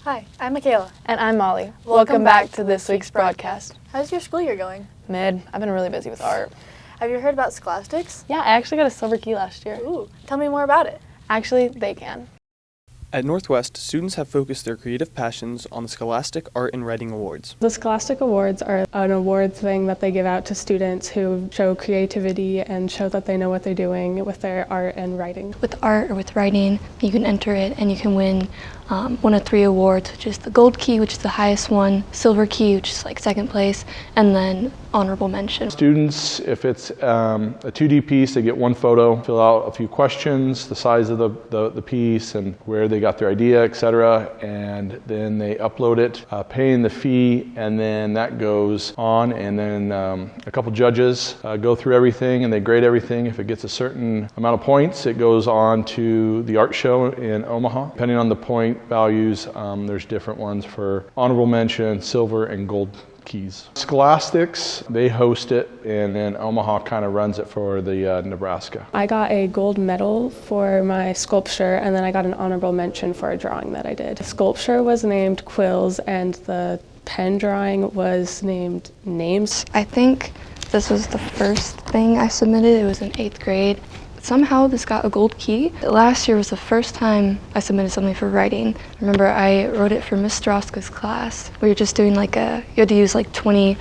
Hi, I'm Mikayla. And I'm Molly. Welcome back to this week's broadcast. How's your school year going? Mid. I've been really busy with art. Have you heard about scholastics? Yeah, I actually got a silver key last year. Ooh, tell me more about it. Actually, they can. At Northwest, students have focused their creative passions on the Scholastic Art and Writing Awards. The Scholastic Awards are an award thing that they give out to students who show creativity and show that they know what they're doing with their art and writing. With art or with writing, you can enter it and you can win one of 3 awards, which is the gold key, which is the highest one, silver key, which is like second place, and then honorable mention. Students, if it's a 2D piece, they get 1 photo, fill out a few questions, the size of the piece and where they got their idea, etc., and then they upload it, paying the fee, and then that goes on, and then a couple judges go through everything and they grade everything. If it gets a certain amount of points, it goes on to the art show in Omaha. Depending on the point values, there's different ones for honorable mention, silver, and gold keys. Scholastics, they host it, and then Omaha kind of runs it for the Nebraska. I got a gold medal for my sculpture, and then I got an honorable mention for a drawing that I did. The sculpture was named Quills, and the pen drawing was named Names. I think this was the first thing I submitted. It was in 8th grade. Somehow this got a gold key. Last year was the first time I submitted something for writing. I remember I wrote it for Miss Stroska's class. We were just doing you had to use like 20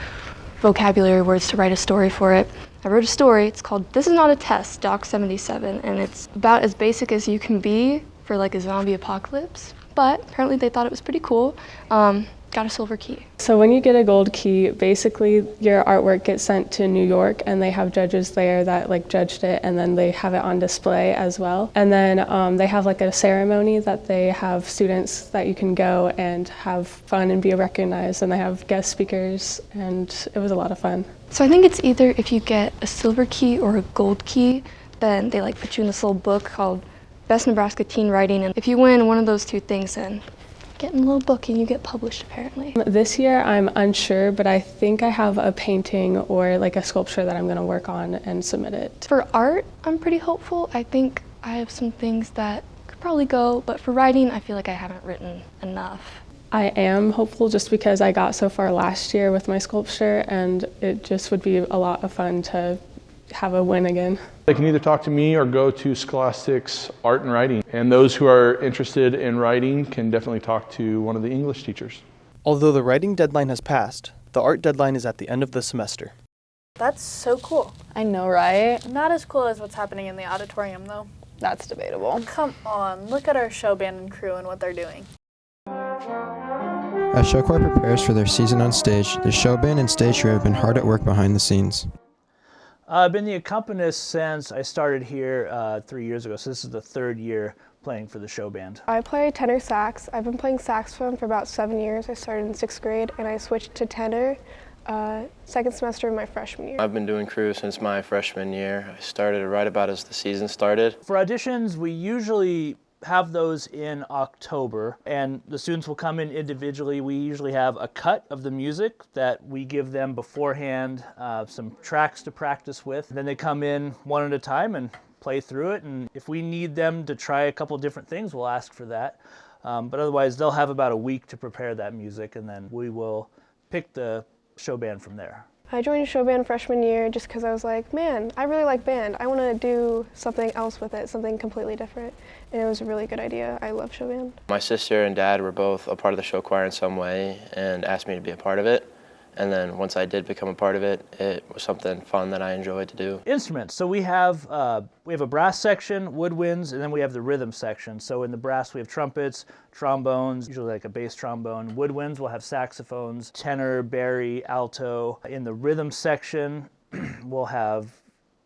vocabulary words to write a story for it. I wrote a story. It's called This Is Not a Test, Doc 77, and it's about as basic as you can be for like a zombie apocalypse. But apparently they thought it was pretty cool. Got a silver key. So when you get a gold key, basically your artwork gets sent to New York, and they have judges there that judged it, and then they have it on display as well. And then they have a ceremony that they have students that you can go and have fun and be recognized, and they have guest speakers, and it was a lot of fun. So I think it's either if you get a silver key or a gold key, then they put you in this little book called Best Nebraska Teen Writing, and if you win one of those 2 things, then get in a little book and you get published apparently. This year I'm unsure, but I think I have a painting or a sculpture that I'm going to work on and submit it. For art, I'm pretty hopeful. I think I have some things that could probably go, but for writing, I feel like I haven't written enough. I am hopeful just because I got so far last year with my sculpture, and it just would be a lot of fun to have a win again. They can either talk to me or go to Scholastic's Art and Writing. And those who are interested in writing can definitely talk to one of the English teachers. Although the writing deadline has passed, the art deadline is at the end of the semester. That's so cool. I know, right? Not as cool as what's happening in the auditorium, though. That's debatable. Come on, look at our show band and crew and what they're doing. As show choir prepares for their season on stage, the show band and stage crew have been hard at work behind the scenes. I've been the accompanist since I started here 3 years ago, so this is the 3rd year playing for the show band. I play tenor sax. I've been playing saxophone for about 7 years. I started in 6th grade and I switched to tenor 2nd semester of my freshman year. I've been doing crew since my freshman year. I started right about as the season started. For auditions, we usually have those in October, and the students will come in individually. We usually have a cut of the music that we give them beforehand, some tracks to practice with. Then they come in one at a time and play through it, and if we need them to try a couple different things, we'll ask for that. But otherwise, they'll have about a week to prepare that music, and then we will pick the show band from there. I joined show band freshman year just because I was like, man, I really like band. I want to do something else with it, something completely different. And it was a really good idea. I love show band. My sister and dad were both a part of the show choir in some way and asked me to be a part of it. And then once I did become a part of it, it was something fun that I enjoyed to do. Instruments. So we have a brass section, woodwinds, and then we have the rhythm section. So in the brass we have trumpets, trombones, usually a bass trombone. Woodwinds will have saxophones, tenor, bari, alto. In the rhythm section we'll have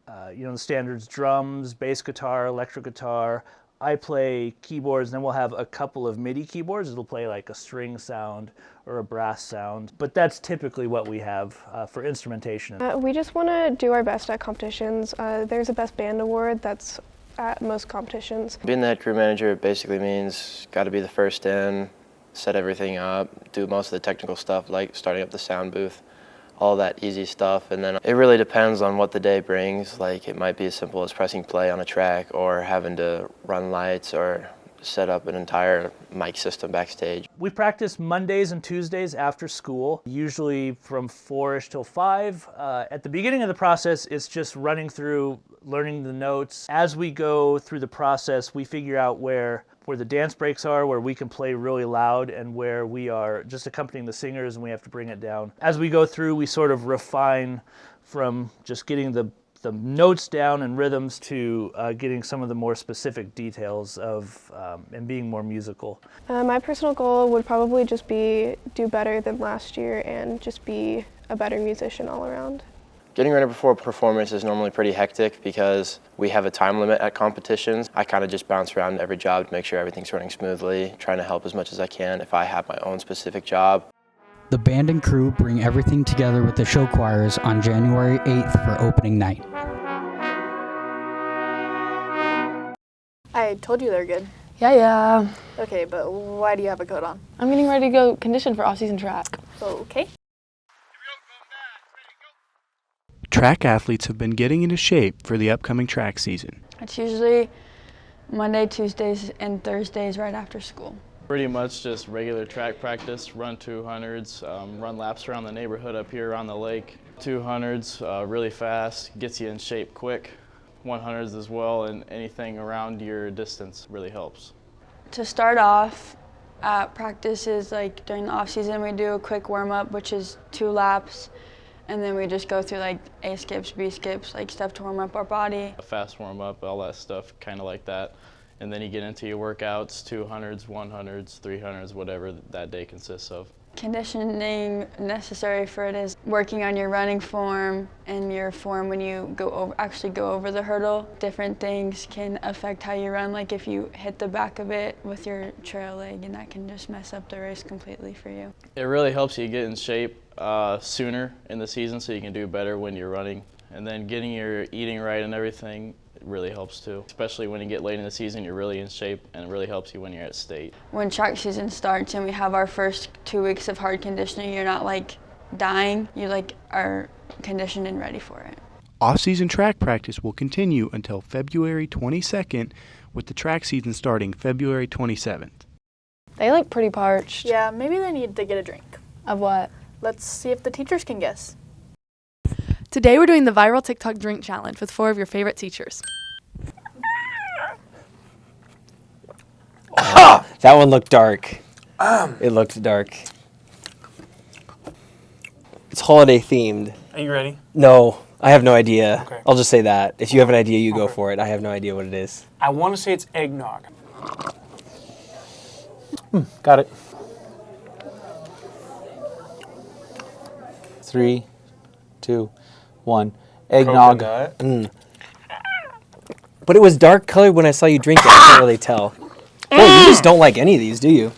the standards: drums, bass guitar, electric guitar. I play keyboards, and then we'll have a couple of MIDI keyboards. It'll play a string sound or a brass sound, but that's typically what we have for instrumentation. We just want to do our best at competitions. There's a Best Band Award that's at most competitions. Being the head crew manager basically means got to be the first in, set everything up, do most of the technical stuff like starting up the sound booth, all that easy stuff. And then it really depends on what the day brings. It might be as simple as pressing play on a track or having to run lights or set up an entire mic system backstage. We practice Mondays and Tuesdays after school, usually from 4-ish till 5. At the beginning of the process, it's just running through, learning the notes. As we go through the process, we figure out where the dance breaks are, where we can play really loud, and where we are just accompanying the singers and we have to bring it down. As we go through, we sort of refine from just getting the notes down and rhythms to getting some of the more specific details of and being more musical. My personal goal would probably just be do better than last year and just be a better musician all around. Getting ready before a performance is normally pretty hectic because we have a time limit at competitions. I kind of just bounce around every job to make sure everything's running smoothly, trying to help as much as I can if I have my own specific job. The band and crew bring everything together with the show choirs on January 8th for opening night. I told you they're good. Yeah. Okay, but why do you have a coat on? I'm getting ready to go condition for off-season track. Okay. Track athletes have been getting into shape for the upcoming track season. It's usually Monday, Tuesdays, and Thursdays right after school. Pretty much just regular track practice, run 200s, run laps around the neighborhood up here on the lake. 200s really fast, gets you in shape quick. 100s as well, and anything around your distance really helps. To start off at practices, like during the off season, we do a quick warm-up, which is 2 laps, and then we just go through like A skips, B skips, like stuff to warm up our body. A fast warm-up, all that stuff, kind of like that. And then you get into your workouts, 200s, 100s, 300s, whatever that day consists of. Conditioning necessary for it is working on your running form and your form when you actually go over the hurdle. Different things can affect how you run, like if you hit the back of it with your trail leg, and that can just mess up the race completely for you. It really helps you get in shape sooner in the season so you can do better when you're running. And then getting your eating right and everything, it really helps too. Especially when you get late in the season, you're really in shape, and it really helps you when you're at state. When track season starts and we have our first 2 weeks of hard conditioning, you're not like dying, you like are conditioned and ready for it. Off-season track practice will continue until February 22nd, with the track season starting February 27th. They look pretty parched. Yeah, maybe they need to get a drink. Of what? Let's see if the teachers can guess. Today we're doing the viral TikTok drink challenge with 4 of your favorite teachers. That one looked dark. It looked dark. It's holiday themed. Are you ready? No, I have no idea. Okay. I'll just say that. If you have an idea, you go for it. I have no idea what it is. I want to say it's eggnog. Got it. 3, 2, 1. Eggnog. But it was dark colored when I saw you drink it. I can't really tell. Boy, you just don't like any of these, do you?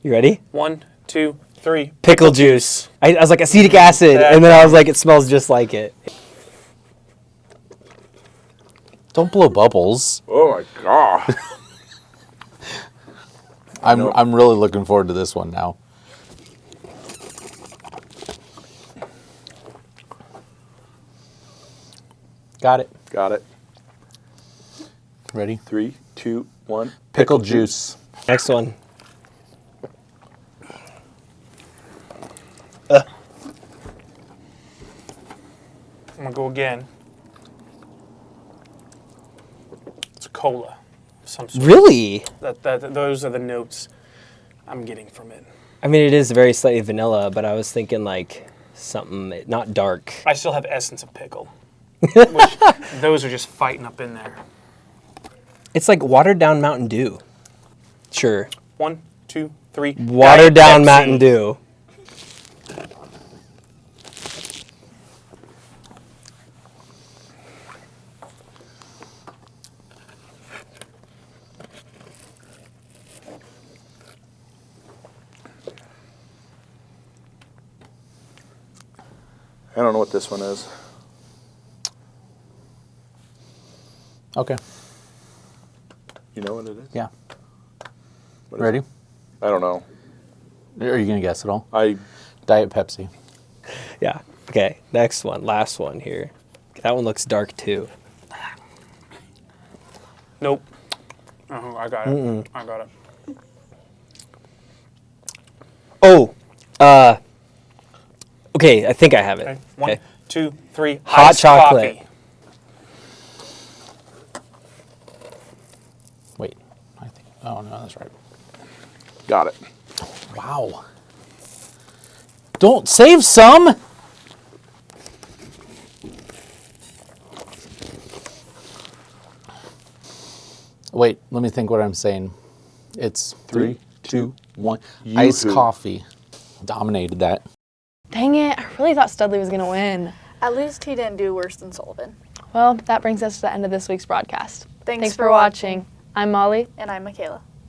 You ready? 1, 2, 3. Pickle juice. I was like acetic acid, and then I was like, it smells just like it. Don't blow bubbles. Oh my god. I'm really looking forward to this one now. Got it. Got it. Ready? 3, 2, 1. Pickle juice. Next one. I'm gonna go again. It's cola of some sort. Really? Those are the notes I'm getting from it. I mean, it is very slightly vanilla, but I was thinking like something not dark. I still have essence of pickle. Which those are just fighting up in there. It's like watered down Mountain Dew. Sure. 1, 2, 3. Watered down Pepsi. Mountain Dew. I don't know what this one is. Okay. You know what it is? Yeah. What is Ready? it? I don't know. Are you going to guess at all? Diet Pepsi. Yeah. Okay. Next one. Last one here. That one looks dark too. Nope. I got it. I got it. Oh, okay, I think I have it. Okay. 1, 2, 3. Hot Iced chocolate. coffee. Wait, I think. Oh no, that's right. Got it. Wow. Don't save some. Wait, let me think what I'm saying. It's 3, 2, 1. Iced Yoo-hoo. coffee. Dominated that. Dang it, I really thought Studley was going to win. At least he didn't do worse than Sullivan. Well, that brings us to the end of this week's broadcast. Thanks for watching. I'm Molly. And I'm Mikayla.